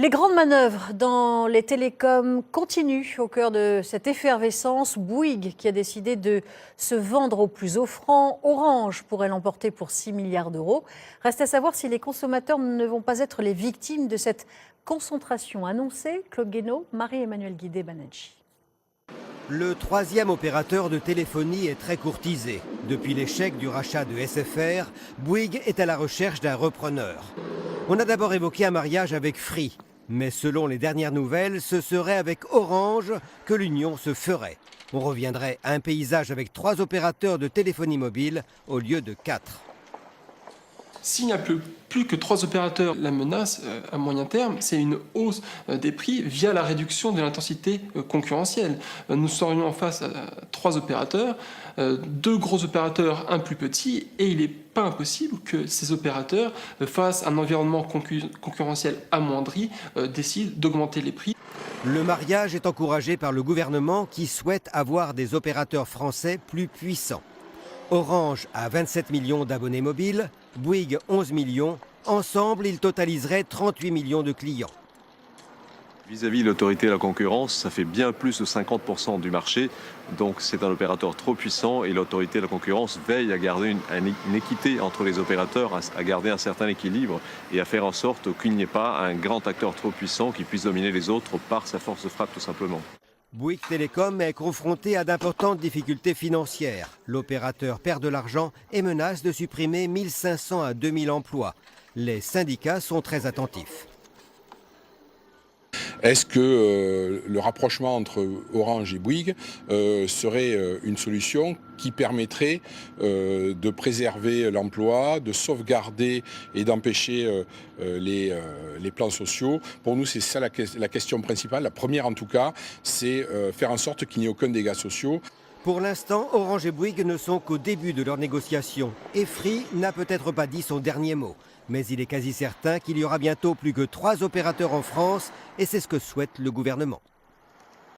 Les grandes manœuvres dans les télécoms continuent au cœur de cette effervescence. Bouygues qui a décidé de se vendre au plus offrant. Orange pourrait l'emporter pour 6 milliards d'euros. Reste à savoir si les consommateurs ne vont pas être les victimes de cette concentration annoncée. Claude Guénaud, Marie-Emmanuelle Guidé-Banerjee. Le troisième opérateur de téléphonie est très courtisé. Depuis l'échec du rachat de SFR, Bouygues est à la recherche d'un repreneur. On a d'abord évoqué un mariage avec Free, mais selon les dernières nouvelles, ce serait avec Orange que l'union se ferait. On reviendrait à un paysage avec 3 opérateurs de téléphonie mobile au lieu de 4. S'il n'y a plus que 3 opérateurs, la menace à moyen terme, c'est une hausse des prix via la réduction de l'intensité concurrentielle. Nous serions en face à 3 opérateurs, 2 gros opérateurs, un plus petit, et il n'est pas impossible que ces opérateurs, face à un environnement concurrentiel amoindri, décident d'augmenter les prix. Le mariage est encouragé par le gouvernement qui souhaite avoir des opérateurs français plus puissants. Orange a 27 millions d'abonnés mobiles, Bouygues 11 millions. Ensemble, ils totaliseraient 38 millions de clients. Vis-à-vis de l'autorité de la concurrence, ça fait bien plus de 50% du marché. Donc c'est un opérateur trop puissant et l'autorité de la concurrence veille à garder une équité entre les opérateurs, à garder un certain équilibre et à faire en sorte qu'il n'y ait pas un grand acteur trop puissant qui puisse dominer les autres par sa force de frappe tout simplement. Bouygues Télécom est confronté à d'importantes difficultés financières. L'opérateur perd de l'argent et menace de supprimer 1500 à 2000 emplois. Les syndicats sont très attentifs. Est-ce que le rapprochement entre Orange et Bouygues serait une solution qui permettrait de préserver l'emploi, de sauvegarder et d'empêcher les plans sociaux? Pour nous, c'est ça la question principale. La première, en tout cas, c'est faire en sorte qu'il n'y ait aucun dégât social. Pour l'instant, Orange et Bouygues ne sont qu'au début de leurs négociations. Et Free n'a peut-être pas dit son dernier mot. Mais il est quasi certain qu'il y aura bientôt plus que 3 opérateurs en France et c'est ce que souhaite le gouvernement.